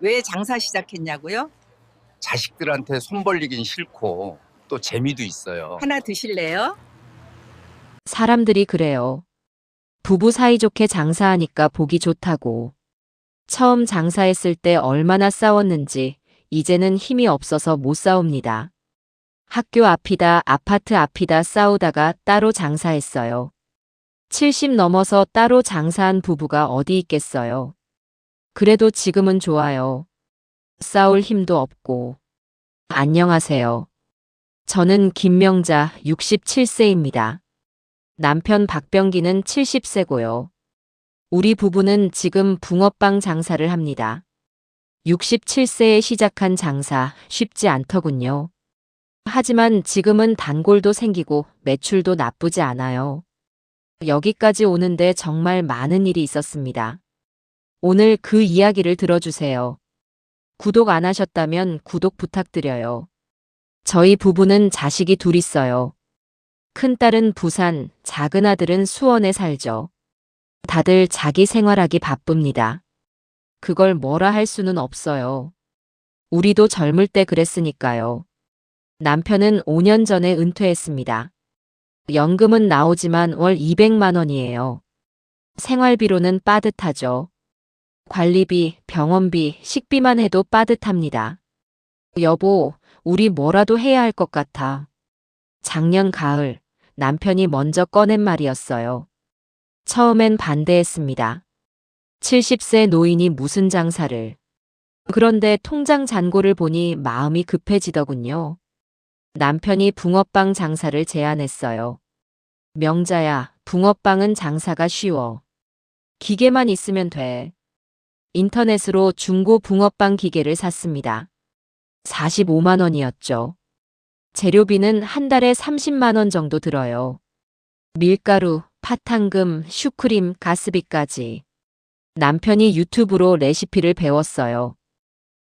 왜 장사 시작했냐고요? 자식들한테 손 벌리긴 싫고 또 재미도 있어요. 하나 드실래요? 사람들이 그래요. 부부 사이좋게 장사하니까 보기 좋다고. 처음 장사했을 때 얼마나 싸웠는지 이제는 힘이 없어서 못 싸웁니다. 학교 앞이다 아파트 앞이다 싸우다가 따로 장사했어요. 70 넘어서 따로 장사한 부부가 어디 있겠어요. 그래도 지금은 좋아요. 싸울 힘도 없고. 안녕하세요. 저는 김명자 67세입니다. 남편 박병기는 70세고요. 우리 부부는 지금 붕어빵 장사를 합니다. 67세에 시작한 장사 쉽지 않더군요. 하지만 지금은 단골도 생기고 매출도 나쁘지 않아요. 여기까지 오는데 정말 많은 일이 있었습니다. 오늘 그 이야기를 들어주세요. 구독 안 하셨다면 구독 부탁드려요. 저희 부부는 자식이 둘 있어요. 큰딸은 부산, 작은 아들은 수원에 살죠. 다들 자기 생활하기 바쁩니다. 그걸 뭐라 할 수는 없어요. 우리도 젊을 때 그랬으니까요. 남편은 5년 전에 은퇴했습니다. 연금은 나오지만 월 200만 원이에요. 생활비로는 빠듯하죠. 관리비, 병원비, 식비만 해도 빠듯합니다. 여보, 우리 뭐라도 해야 할 것 같아. 작년 가을, 남편이 먼저 꺼낸 말이었어요. 처음엔 반대했습니다. 70세 노인이 무슨 장사를. 그런데 통장 잔고를 보니 마음이 급해지더군요. 남편이 붕어빵 장사를 제안했어요. 명자야, 붕어빵은 장사가 쉬워. 기계만 있으면 돼. 인터넷으로 중고 붕어빵 기계를 샀습니다. 45만 원이었죠. 재료비는 한 달에 30만 원 정도 들어요. 밀가루, 파탕금, 슈크림, 가스비까지. 남편이 유튜브로 레시피를 배웠어요.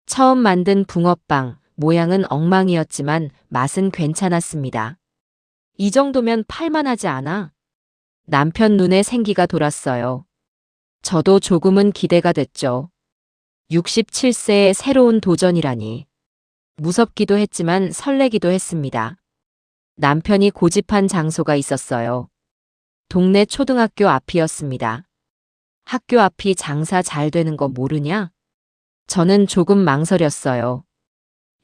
처음 만든 붕어빵, 모양은 엉망이었지만 맛은 괜찮았습니다. 이 정도면 팔만하지 않아? 남편 눈에 생기가 돌았어요. 저도 조금은 기대가 됐죠. 67세의 새로운 도전이라니. 무섭기도 했지만 설레기도 했습니다. 남편이 고집한 장소가 있었어요. 동네 초등학교 앞이었습니다. 학교 앞이 장사 잘 되는 거 모르냐? 저는 조금 망설였어요.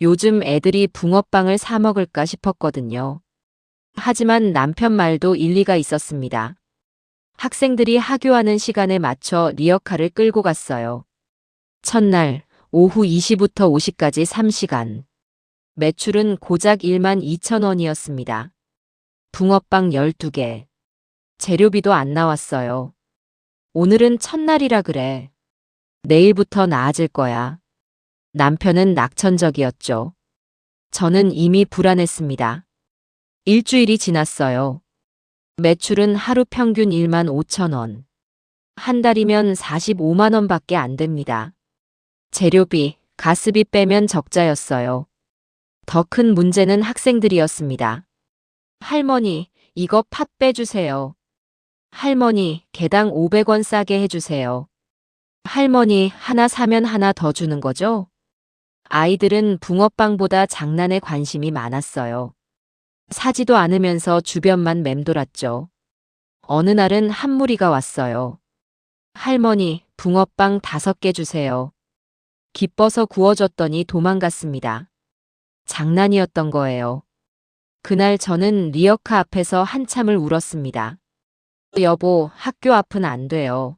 요즘 애들이 붕어빵을 사 먹을까 싶었거든요. 하지만 남편 말도 일리가 있었습니다. 학생들이 하교하는 시간에 맞춰 리어카를 끌고 갔어요. 첫날 오후 2시부터 5시까지 3시간. 매출은 고작 1만 2천 원이었습니다. 붕어빵 12개. 재료비도 안 나왔어요. 오늘은 첫날이라 그래. 내일부터 나아질 거야. 남편은 낙천적이었죠. 저는 이미 불안했습니다. 일주일이 지났어요. 매출은 하루 평균 1만 5천 원. 한 달이면 45만 원밖에 안 됩니다. 재료비, 가스비 빼면 적자였어요. 더 큰 문제는 학생들이었습니다. 할머니, 이거 팥 빼주세요. 할머니, 개당 500원 싸게 해주세요. 할머니, 하나 사면 하나 더 주는 거죠? 아이들은 붕어빵보다 장난에 관심이 많았어요. 사지도 않으면서 주변만 맴돌았죠. 어느 날은 한 무리가 왔어요. 할머니, 붕어빵 5개 주세요. 기뻐서 구워줬더니 도망갔습니다. 장난이었던 거예요. 그날 저는 리어카 앞에서 한참을 울었습니다. 여보, 학교 앞은 안 돼요.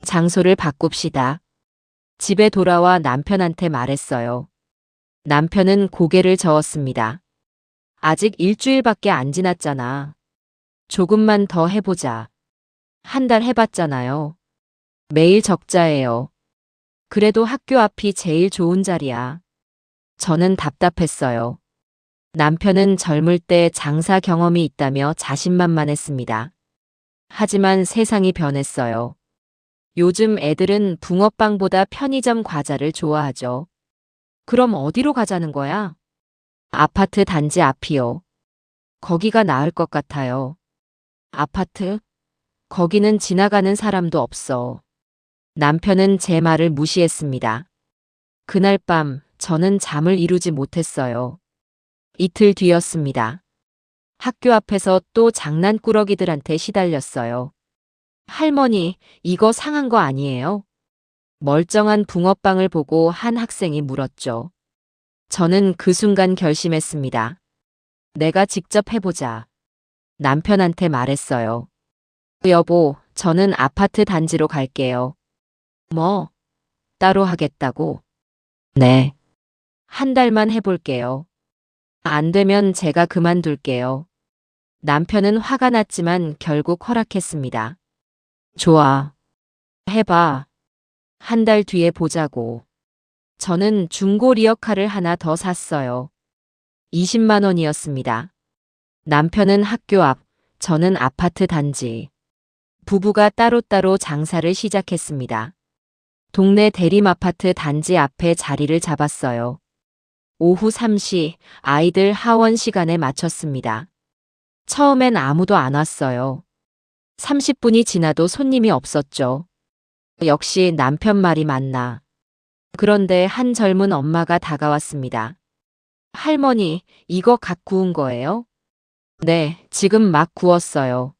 장소를 바꿉시다. 집에 돌아와 남편한테 말했어요. 남편은 고개를 저었습니다. 아직 일주일밖에 안 지났잖아. 조금만 더 해보자. 한 달 해봤잖아요. 매일 적자예요. 그래도 학교 앞이 제일 좋은 자리야. 저는 답답했어요. 남편은 젊을 때 장사 경험이 있다며 자신만만했습니다. 하지만 세상이 변했어요. 요즘 애들은 붕어빵보다 편의점 과자를 좋아하죠. 그럼 어디로 가자는 거야? 아파트 단지 앞이요. 거기가 나을 것 같아요. 아파트? 거기는 지나가는 사람도 없어. 남편은 제 말을 무시했습니다. 그날 밤 저는 잠을 이루지 못했어요. 이틀 뒤였습니다. 학교 앞에서 또 장난꾸러기들한테 시달렸어요. 할머니, 이거 상한 거 아니에요? 멀쩡한 붕어빵을 보고 한 학생이 물었죠. 저는 그 순간 결심했습니다. 내가 직접 해보자. 남편한테 말했어요. 여보, 저는 아파트 단지로 갈게요. 뭐? 따로 하겠다고? 네. 한 달만 해볼게요. 안 되면 제가 그만둘게요. 남편은 화가 났지만 결국 허락했습니다. 좋아. 해봐. 한 달 뒤에 보자고. 저는 중고 리어카를 하나 더 샀어요. 20만 원이었습니다. 남편은 학교 앞, 저는 아파트 단지. 부부가 따로따로 장사를 시작했습니다. 동네 대림아파트 단지 앞에 자리를 잡았어요. 오후 3시 아이들 하원 시간에 맞췄습니다. 처음엔 아무도 안 왔어요. 30분이 지나도 손님이 없었죠. 역시 남편 말이 맞나. 그런데 한 젊은 엄마가 다가왔습니다. 할머니, 이거 갓 구운 거예요? 네, 지금 막 구웠어요.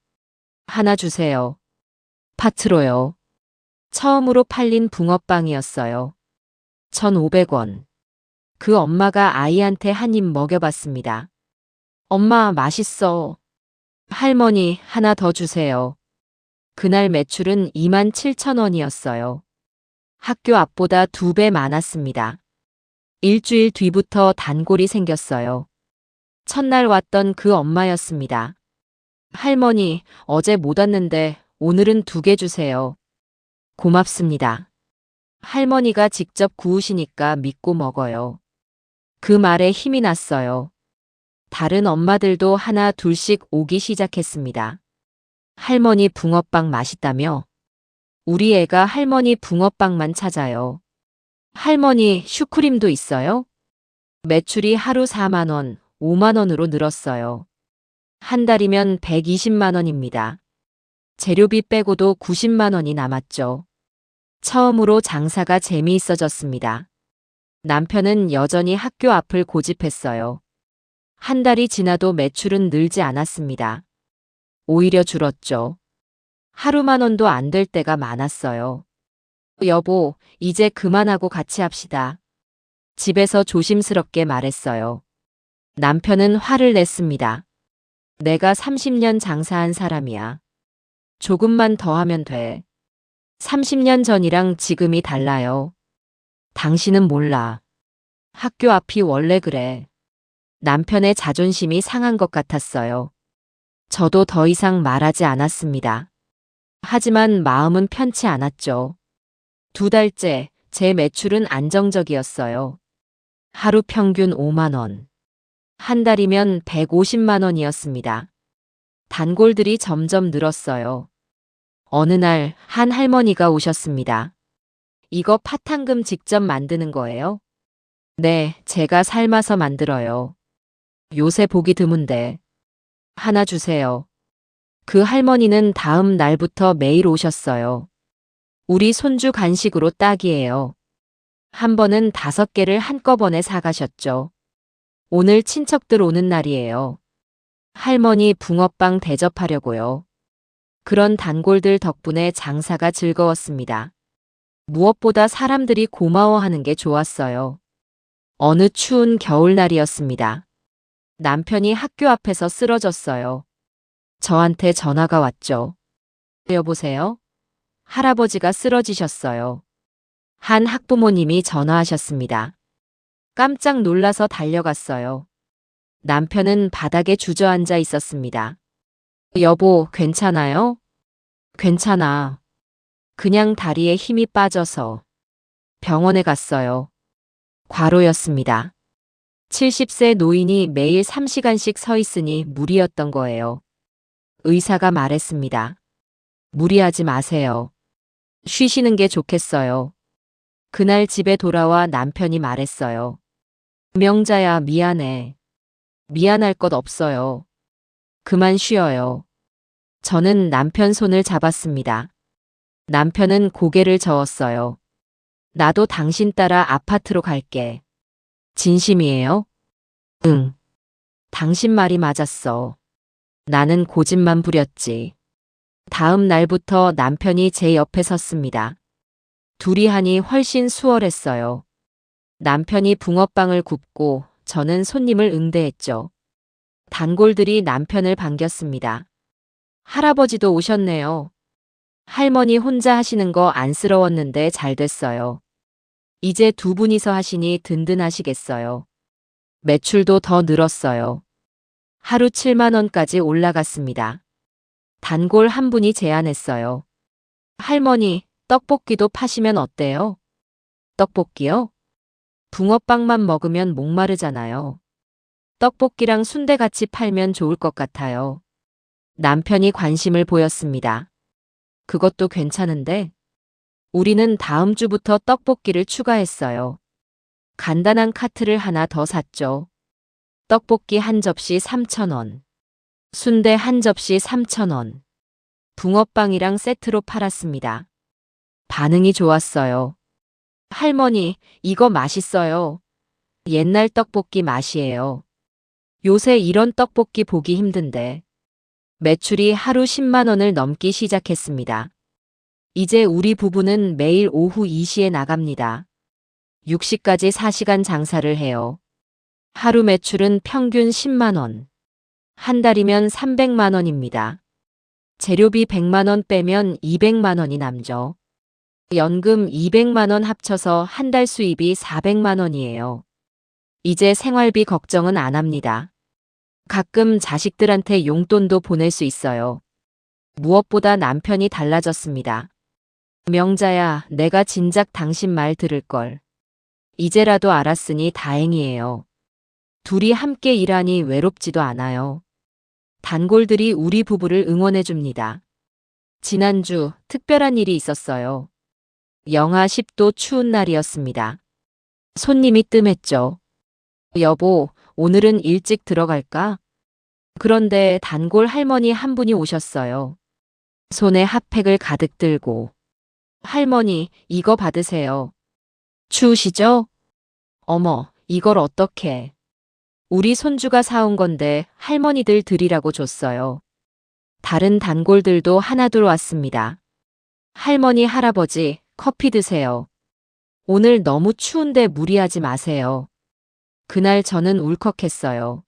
하나 주세요. 파트로요. 처음으로 팔린 붕어빵이었어요. 1,500원. 그 엄마가 아이한테 한 입 먹여봤습니다. 엄마, 맛있어. 할머니, 하나 더 주세요. 그날 매출은 27,000원이었어요. 학교 앞보다 2배 많았습니다. 일주일 뒤부터 단골이 생겼어요. 첫날 왔던 그 엄마였습니다. 할머니, 어제 못 왔는데 오늘은 2개 주세요. 고맙습니다. 할머니가 직접 구우시니까 믿고 먹어요. 그 말에 힘이 났어요. 다른 엄마들도 하나 둘씩 오기 시작했습니다. 할머니 붕어빵 맛있다며? 우리 애가 할머니 붕어빵만 찾아요. 할머니 슈크림도 있어요? 매출이 하루 4만 원, 5만 원으로 늘었어요. 한 달이면 120만 원입니다. 재료비 빼고도 90만 원이 남았죠. 처음으로 장사가 재미있어졌습니다. 남편은 여전히 학교 앞을 고집했어요. 한 달이 지나도 매출은 늘지 않았습니다. 오히려 줄었죠. 하루 10,000원도 안 될 때가 많았어요. 여보, 이제 그만하고 같이 합시다. 집에서 조심스럽게 말했어요. 남편은 화를 냈습니다. 내가 30년 장사한 사람이야. 조금만 더 하면 돼. 30년 전이랑 지금이 달라요. 당신은 몰라. 학교 앞이 원래 그래. 남편의 자존심이 상한 것 같았어요. 저도 더 이상 말하지 않았습니다. 하지만 마음은 편치 않았죠. 2달째 제 매출은 안정적이었어요. 하루 평균 5만 원. 한 달이면 150만 원이었습니다. 단골들이 점점 늘었어요. 어느 날 한 할머니가 오셨습니다. 이거 파탄금 직접 만드는 거예요? 네, 제가 삶아서 만들어요. 요새 보기 드문데. 하나 주세요. 그 할머니는 다음 날부터 매일 오셨어요. 우리 손주 간식으로 딱이에요. 한 번은 5개를 한꺼번에 사가셨죠. 오늘 친척들 오는 날이에요. 할머니 붕어빵 대접하려고요. 그런 단골들 덕분에 장사가 즐거웠습니다. 무엇보다 사람들이 고마워하는 게 좋았어요. 어느 추운 겨울날이었습니다. 남편이 학교 앞에서 쓰러졌어요. 저한테 전화가 왔죠. 여보세요? 할아버지가 쓰러지셨어요. 한 학부모님이 전화하셨습니다. 깜짝 놀라서 달려갔어요. 남편은 바닥에 주저앉아 있었습니다. 여보, 괜찮아요? 괜찮아. 그냥 다리에 힘이 빠져서. 병원에 갔어요. 과로였습니다. 70세 노인이 매일 3시간씩 서 있으니 무리였던 거예요. 의사가 말했습니다. 무리하지 마세요. 쉬시는 게 좋겠어요. 그날 집에 돌아와 남편이 말했어요. 명자야, 미안해. 미안할 것 없어요. 그만 쉬어요. 저는 남편 손을 잡았습니다. 남편은 고개를 저었어요. 나도 당신 따라 아파트로 갈게. 진심이에요? 응. 당신 말이 맞았어. 나는 고집만 부렸지. 다음 날부터 남편이 제 옆에 섰습니다. 둘이 하니 훨씬 수월했어요. 남편이 붕어빵을 굽고 저는 손님을 응대했죠. 단골들이 남편을 반겼습니다. 할아버지도 오셨네요. 할머니 혼자 하시는 거 안쓰러웠는데 잘 됐어요. 이제 두 분이서 하시니 든든하시겠어요. 매출도 더 늘었어요. 하루 7만 원까지 올라갔습니다. 단골 한 분이 제안했어요. 할머니, 떡볶이도 파시면 어때요? 떡볶이요? 붕어빵만 먹으면 목마르잖아요. 떡볶이랑 순대 같이 팔면 좋을 것 같아요. 남편이 관심을 보였습니다. 그것도 괜찮은데? 우리는 다음 주부터 떡볶이를 추가했어요. 간단한 카트를 하나 더 샀죠. 떡볶이 한 접시 3,000원. 순대 한 접시 3,000원. 붕어빵이랑 세트로 팔았습니다. 반응이 좋았어요. 할머니, 이거 맛있어요. 옛날 떡볶이 맛이에요. 요새 이런 떡볶이 보기 힘든데. 매출이 하루 10만 원을 넘기 시작했습니다. 이제 우리 부부는 매일 오후 2시에 나갑니다. 6시까지 4시간 장사를 해요. 하루 매출은 평균 10만 원. 한 달이면 300만 원입니다. 재료비 100만 원 빼면 200만 원이 남죠. 연금 200만 원 합쳐서 한 달 수입이 400만 원이에요. 이제 생활비 걱정은 안 합니다. 가끔 자식들한테 용돈도 보낼 수 있어요. 무엇보다 남편이 달라졌습니다. 명자야, 내가 진작 당신 말 들을 걸. 이제라도 알았으니 다행이에요. 둘이 함께 일하니 외롭지도 않아요. 단골들이 우리 부부를 응원해 줍니다. 지난주 특별한 일이 있었어요. 영하 10도 추운 날이었습니다. 손님이 뜸했죠. 여보, 오늘은 일찍 들어갈까? 그런데 단골 할머니 한 분이 오셨어요. 손에 핫팩을 가득 들고. 할머니, 이거 받으세요. 추우시죠? 어머, 이걸 어떻게. 우리 손주가 사온 건데 할머니들 드리라고 줬어요. 다른 단골들도 하나둘 왔습니다. 할머니, 할아버지, 커피 드세요. 오늘 너무 추운데 무리하지 마세요. 그날 저는 울컥했어요.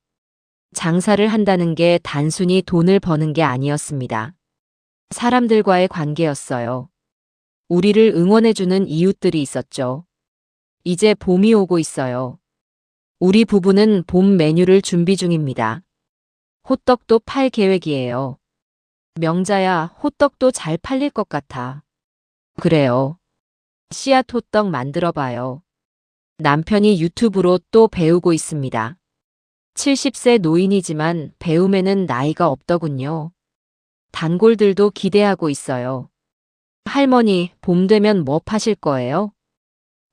장사를 한다는 게 단순히 돈을 버는 게 아니었습니다. 사람들과의 관계였어요. 우리를 응원해주는 이웃들이 있었죠. 이제 봄이 오고 있어요. 우리 부부는 봄 메뉴를 준비 중입니다. 호떡도 팔 계획이에요. 명자야, 호떡도 잘 팔릴 것 같아. 그래요. 씨앗 호떡 만들어 봐요. 남편이 유튜브로 또 배우고 있습니다. 70세 노인이지만 배움에는 나이가 없더군요. 단골들도 기대하고 있어요. 할머니, 봄 되면 뭐 파실 거예요?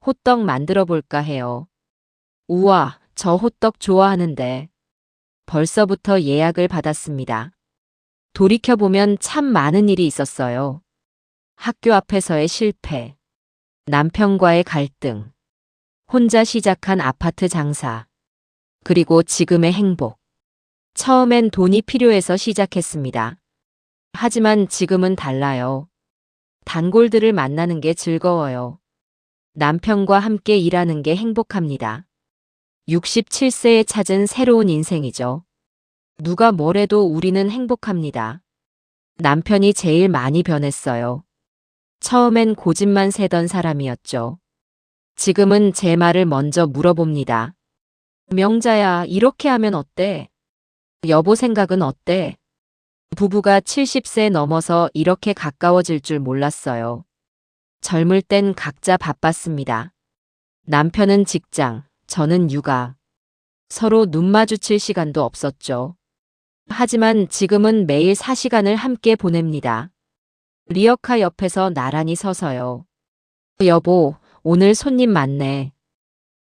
호떡 만들어 볼까 해요. 우와, 저 호떡 좋아하는데. 벌써부터 예약을 받았습니다. 돌이켜보면 참 많은 일이 있었어요. 학교 앞에서의 실패, 남편과의 갈등, 혼자 시작한 아파트 장사, 그리고 지금의 행복. 처음엔 돈이 필요해서 시작했습니다. 하지만 지금은 달라요. 단골들을 만나는 게 즐거워요. 남편과 함께 일하는 게 행복합니다. 67세에 찾은 새로운 인생이죠. 누가 뭐래도 우리는 행복합니다. 남편이 제일 많이 변했어요. 처음엔 고집만 세던 사람이었죠. 지금은 제 말을 먼저 물어봅니다. 명자야, 이렇게 하면 어때? 여보 생각은 어때? 부부가 70세 넘어서 이렇게 가까워질 줄 몰랐어요. 젊을 땐 각자 바빴습니다. 남편은 직장, 저는 육아. 서로 눈 마주칠 시간도 없었죠. 하지만 지금은 매일 4시간을 함께 보냅니다. 리어카 옆에서 나란히 서서요. 여보, 오늘 손님 많네.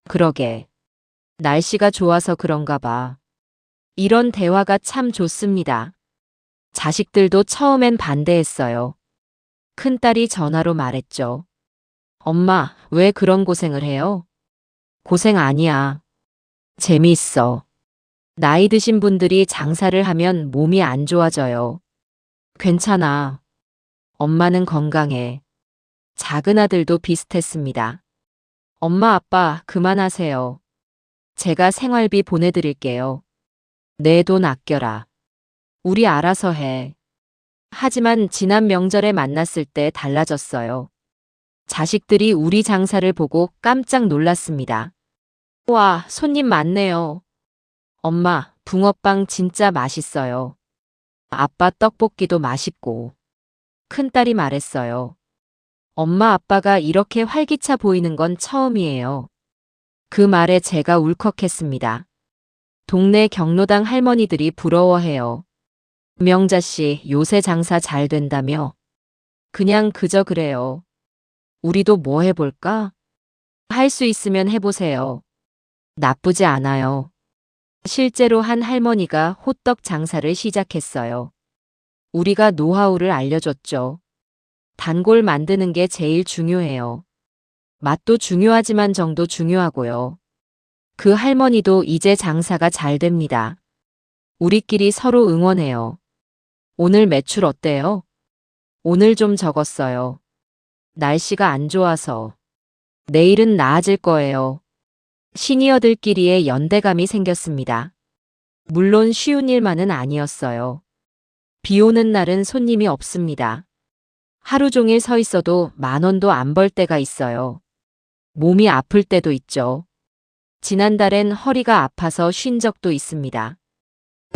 그러게. 날씨가 좋아서 그런가 봐. 이런 대화가 참 좋습니다. 자식들도 처음엔 반대했어요. 큰딸이 전화로 말했죠. 엄마, 왜 그런 고생을 해요? 고생 아니야. 재미있어. 나이 드신 분들이 장사를 하면 몸이 안 좋아져요. 괜찮아. 엄마는 건강해. 작은 아들도 비슷했습니다. 엄마, 아빠, 그만하세요. 제가 생활비 보내드릴게요. 내 돈 아껴라. 우리 알아서 해. 하지만 지난 명절에 만났을 때 달라졌어요. 자식들이 우리 장사를 보고 깜짝 놀랐습니다. 와, 손님 많네요. 엄마, 붕어빵 진짜 맛있어요. 아빠 떡볶이도 맛있고. 큰딸이 말했어요. 엄마 아빠가 이렇게 활기차 보이는 건 처음이에요. 그 말에 제가 울컥했습니다. 동네 경로당 할머니들이 부러워해요. 명자 씨, 요새 장사 잘 된다며? 그냥 그저 그래요. 우리도 뭐 해볼까? 할 수 있으면 해보세요. 나쁘지 않아요. 실제로 한 할머니가 호떡 장사를 시작했어요. 우리가 노하우를 알려줬죠. 단골 만드는 게 제일 중요해요. 맛도 중요하지만 정도 중요하고요. 그 할머니도 이제 장사가 잘 됩니다. 우리끼리 서로 응원해요. 오늘 매출 어때요? 오늘 좀 적었어요. 날씨가 안 좋아서. 내일은 나아질 거예요. 시니어들끼리의 연대감이 생겼습니다. 물론 쉬운 일만은 아니었어요. 비 오는 날은 손님이 없습니다. 하루 종일 서 있어도 10,000원도 안 벌 때가 있어요. 몸이 아플 때도 있죠. 지난달엔 허리가 아파서 쉰 적도 있습니다.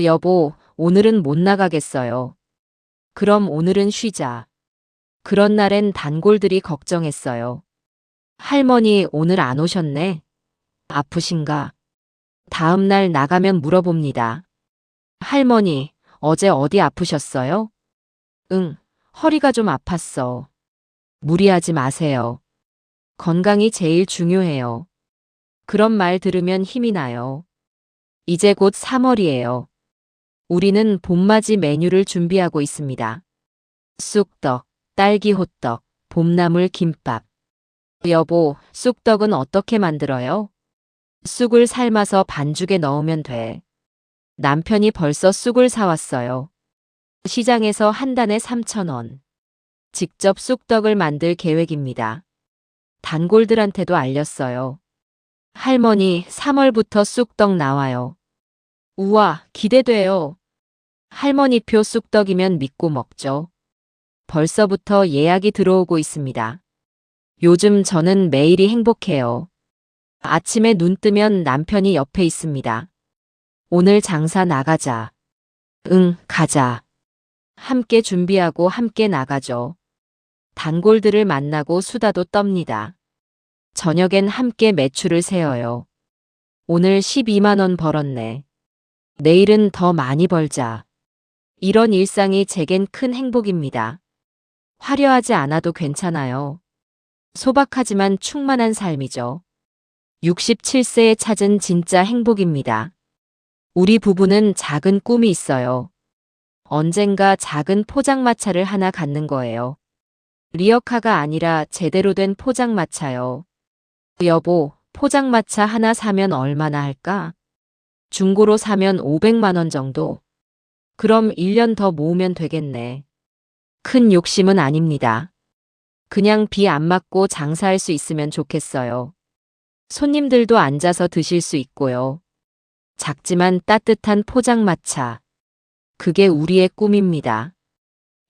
여보, 오늘은 못 나가겠어요. 그럼 오늘은 쉬자. 그런 날엔 단골들이 걱정했어요. 할머니 오늘 안 오셨네. 아프신가? 다음 날 나가면 물어봅니다. 할머니, 어제 어디 아프셨어요? 응, 허리가 좀 아팠어. 무리하지 마세요. 건강이 제일 중요해요. 그런 말 들으면 힘이 나요. 이제 곧 3월이에요. 우리는 봄맞이 메뉴를 준비하고 있습니다. 쑥떡, 딸기 호떡, 봄나물 김밥. 여보, 쑥떡은 어떻게 만들어요? 쑥을 삶아서 반죽에 넣으면 돼. 남편이 벌써 쑥을 사왔어요. 시장에서 한 단에 3,000원. 직접 쑥떡을 만들 계획입니다. 단골들한테도 알렸어요. 할머니, 3월부터 쑥떡 나와요. 우와, 기대돼요. 할머니표 쑥떡이면 믿고 먹죠. 벌써부터 예약이 들어오고 있습니다. 요즘 저는 매일이 행복해요. 아침에 눈 뜨면 남편이 옆에 있습니다. 오늘 장사 나가자. 응, 가자. 함께 준비하고 함께 나가죠. 단골들을 만나고 수다도 떱니다. 저녁엔 함께 매출을 세어요. 오늘 12만 원 벌었네. 내일은 더 많이 벌자. 이런 일상이 제겐 큰 행복입니다. 화려하지 않아도 괜찮아요. 소박하지만 충만한 삶이죠. 67세에 찾은 진짜 행복입니다. 우리 부부는 작은 꿈이 있어요. 언젠가 작은 포장마차를 하나 갖는 거예요. 리어카가 아니라 제대로 된 포장마차요. 여보, 포장마차 하나 사면 얼마나 할까? 중고로 사면 500만 원 정도. 그럼 1년 더 모으면 되겠네. 큰 욕심은 아닙니다. 그냥 비 안 맞고 장사할 수 있으면 좋겠어요. 손님들도 앉아서 드실 수 있고요. 작지만 따뜻한 포장마차. 그게 우리의 꿈입니다.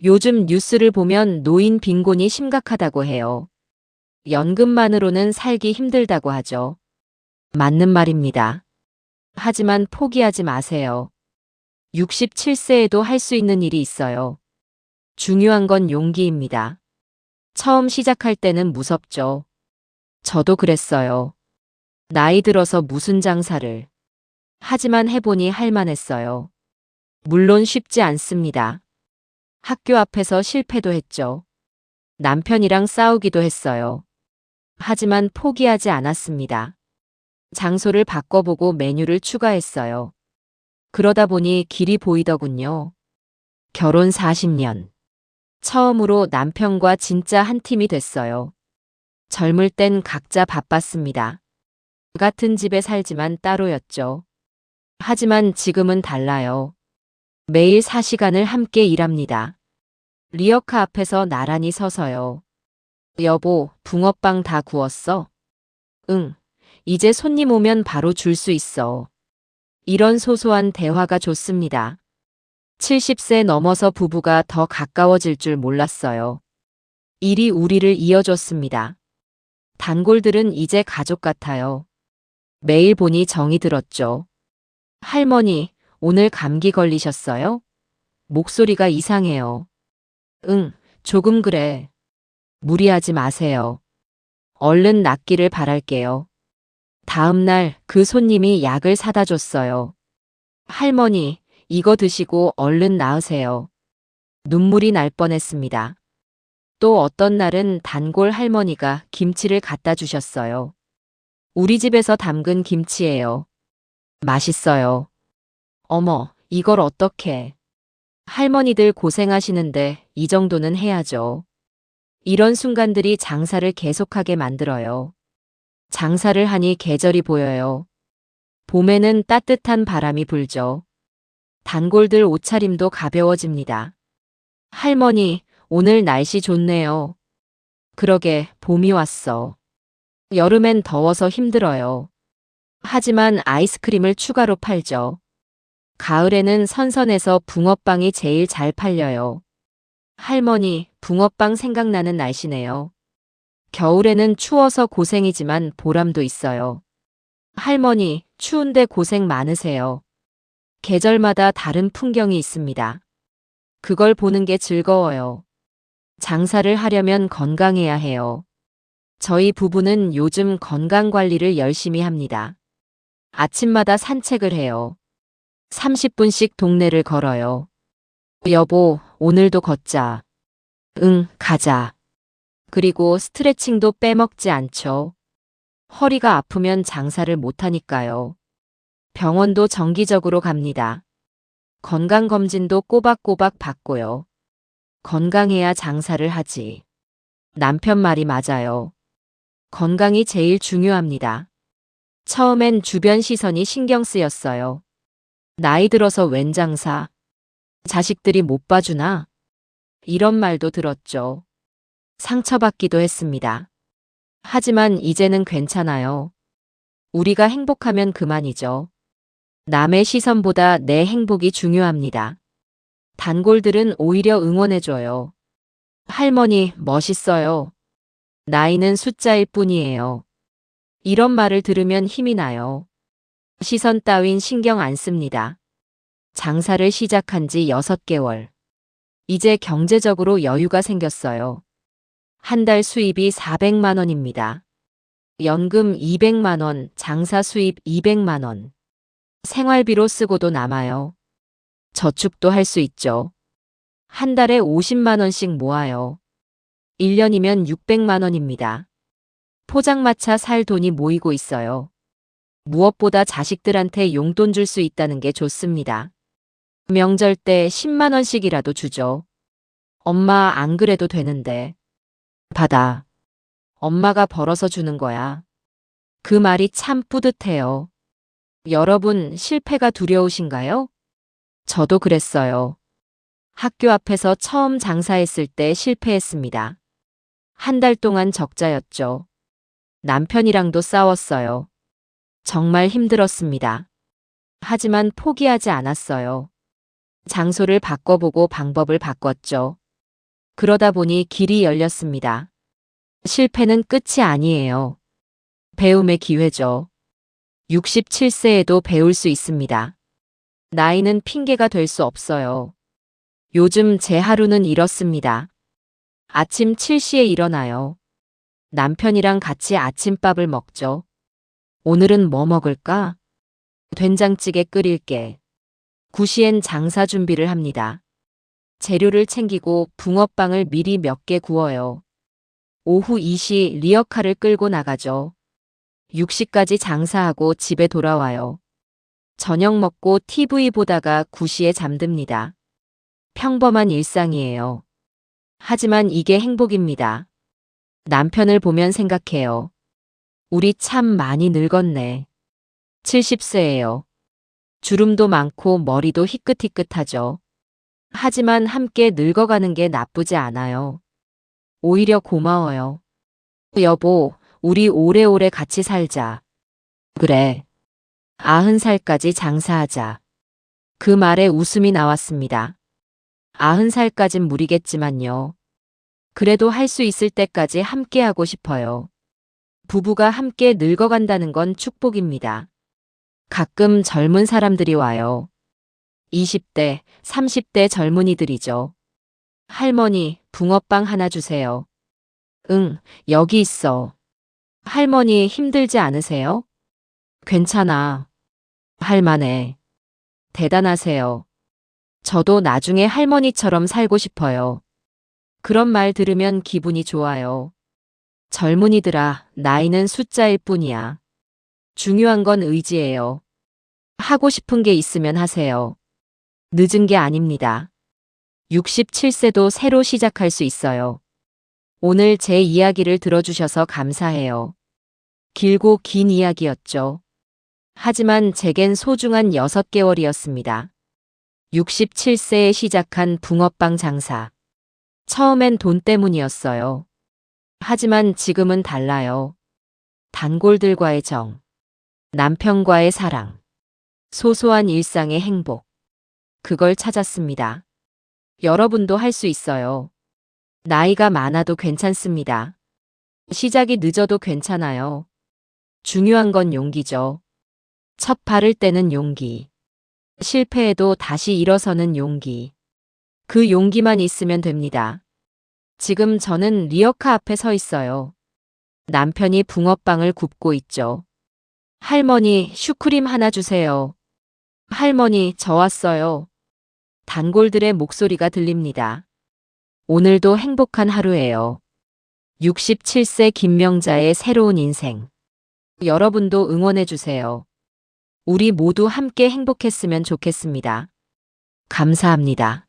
요즘 뉴스를 보면 노인 빈곤이 심각하다고 해요. 연금만으로는 살기 힘들다고 하죠. 맞는 말입니다. 하지만 포기하지 마세요. 67세에도 할 수 있는 일이 있어요. 중요한 건 용기입니다. 처음 시작할 때는 무섭죠. 저도 그랬어요. 나이 들어서 무슨 장사를. 하지만 해보니 할만했어요. 물론 쉽지 않습니다. 학교 앞에서 실패도 했죠. 남편이랑 싸우기도 했어요. 하지만 포기하지 않았습니다. 장소를 바꿔보고 메뉴를 추가했어요. 그러다 보니 길이 보이더군요. 결혼 40년. 처음으로 남편과 진짜 한 팀이 됐어요. 젊을 땐 각자 바빴습니다. 같은 집에 살지만 따로였죠. 하지만 지금은 달라요. 매일 4시간을 함께 일합니다. 리어카 앞에서 나란히 서서요. 여보, 붕어빵 다 구웠어? 응. 이제 손님 오면 바로 줄 수 있어. 이런 소소한 대화가 좋습니다. 70세 넘어서 부부가 더 가까워질 줄 몰랐어요. 일이 우리를 이어줬습니다. 단골들은 이제 가족 같아요. 매일 보니 정이 들었죠. 할머니, 오늘 감기 걸리셨어요? 목소리가 이상해요. 응, 조금 그래. 무리하지 마세요. 얼른 낫기를 바랄게요. 다음 날 그 손님이 약을 사다 줬어요. 할머니, 이거 드시고 얼른 나으세요. 눈물이 날 뻔했습니다. 또 어떤 날은 단골 할머니가 김치를 갖다 주셨어요. 우리 집에서 담근 김치예요. 맛있어요. 어머, 이걸 어떻게. 할머니들 고생하시는데 이 정도는 해야죠. 이런 순간들이 장사를 계속하게 만들어요. 장사를 하니 계절이 보여요. 봄에는 따뜻한 바람이 불죠. 단골들 옷차림도 가벼워집니다. 할머니, 오늘 날씨 좋네요. 그러게, 봄이 왔어. 여름엔 더워서 힘들어요. 하지만 아이스크림을 추가로 팔죠. 가을에는 선선해서 붕어빵이 제일 잘 팔려요. 할머니, 붕어빵 생각나는 날씨네요. 겨울에는 추워서 고생이지만 보람도 있어요. 할머니, 추운데 고생 많으세요. 계절마다 다른 풍경이 있습니다. 그걸 보는 게 즐거워요. 장사를 하려면 건강해야 해요. 저희 부부는 요즘 건강 관리를 열심히 합니다. 아침마다 산책을 해요. 30분씩 동네를 걸어요. 여보, 오늘도 걷자. 응, 가자. 그리고 스트레칭도 빼먹지 않죠. 허리가 아프면 장사를 못하니까요. 병원도 정기적으로 갑니다. 건강검진도 꼬박꼬박 받고요. 건강해야 장사를 하지. 남편 말이 맞아요. 건강이 제일 중요합니다. 처음엔 주변 시선이 신경 쓰였어요. 나이 들어서 웬 장사? 자식들이 못 봐주나? 이런 말도 들었죠. 상처받기도 했습니다. 하지만 이제는 괜찮아요. 우리가 행복하면 그만이죠. 남의 시선보다 내 행복이 중요합니다. 단골들은 오히려 응원해줘요. 할머니, 멋있어요. 나이는 숫자일 뿐이에요. 이런 말을 들으면 힘이 나요. 시선 따윈 신경 안 씁니다. 장사를 시작한 지 6개월. 이제 경제적으로 여유가 생겼어요. 한 달 수입이 400만 원입니다. 연금 200만 원, 장사 수입 200만 원. 생활비로 쓰고도 남아요. 저축도 할 수 있죠. 한 달에 50만 원씩 모아요. 1년이면 600만 원입니다. 포장마차 살 돈이 모이고 있어요. 무엇보다 자식들한테 용돈 줄 수 있다는 게 좋습니다. 명절 때 10만 원씩이라도 주죠. 엄마 안 그래도 되는데. 받아. 엄마가 벌어서 주는 거야. 그 말이 참 뿌듯해요. 여러분, 실패가 두려우신가요? 저도 그랬어요. 학교 앞에서 처음 장사했을 때 실패했습니다. 한 달 동안 적자였죠. 남편이랑도 싸웠어요. 정말 힘들었습니다. 하지만 포기하지 않았어요. 장소를 바꿔보고 방법을 바꿨죠. 그러다 보니 길이 열렸습니다. 실패는 끝이 아니에요. 배움의 기회죠. 67세에도 배울 수 있습니다. 나이는 핑계가 될 수 없어요. 요즘 제 하루는 이렇습니다. 아침 7시에 일어나요. 남편이랑 같이 아침밥을 먹죠. 오늘은 뭐 먹을까? 된장찌개 끓일게. 9시엔 장사 준비를 합니다. 재료를 챙기고 붕어빵을 미리 몇 개 구워요. 오후 2시 리어카를 끌고 나가죠. 6시까지 장사하고 집에 돌아와요. 저녁 먹고 TV 보다가 9시에 잠듭니다. 평범한 일상이에요. 하지만 이게 행복입니다. 남편을 보면 생각해요. 우리 참 많이 늙었네. 70세예요. 주름도 많고 머리도 희끗희끗하죠. 하지만 함께 늙어가는 게 나쁘지 않아요. 오히려 고마워요. 여보, 우리 오래오래 같이 살자. 그래. 90살까지 장사하자. 그 말에 웃음이 나왔습니다. 90살까진 무리겠지만요. 그래도 할 수 있을 때까지 함께 하고 싶어요. 부부가 함께 늙어간다는 건 축복입니다. 가끔 젊은 사람들이 와요. 20대, 30대 젊은이들이죠. 할머니, 붕어빵 하나 주세요. 응, 여기 있어. 할머니 힘들지 않으세요? 괜찮아. 할만해. 대단하세요. 저도 나중에 할머니처럼 살고 싶어요. 그런 말 들으면 기분이 좋아요. 젊은이들아, 나이는 숫자일 뿐이야. 중요한 건 의지예요. 하고 싶은 게 있으면 하세요. 늦은 게 아닙니다. 67세도 새로 시작할 수 있어요. 오늘 제 이야기를 들어주셔서 감사해요. 길고 긴 이야기였죠. 하지만 제겐 소중한 6개월이었습니다. 67세에 시작한 붕어빵 장사. 처음엔 돈 때문이었어요. 하지만 지금은 달라요. 단골들과의 정, 남편과의 사랑, 소소한 일상의 행복. 그걸 찾았습니다. 여러분도 할 수 있어요. 나이가 많아도 괜찮습니다. 시작이 늦어도 괜찮아요. 중요한 건 용기죠. 첫 발을 떼는 용기. 실패해도 다시 일어서는 용기. 그 용기만 있으면 됩니다. 지금 저는 리어카 앞에 서 있어요. 남편이 붕어빵을 굽고 있죠. 할머니, 슈크림 하나 주세요. 할머니, 저 왔어요. 단골들의 목소리가 들립니다. 오늘도 행복한 하루예요. 67세 김명자의 새로운 인생. 여러분도 응원해 주세요. 우리 모두 함께 행복했으면 좋겠습니다. 감사합니다.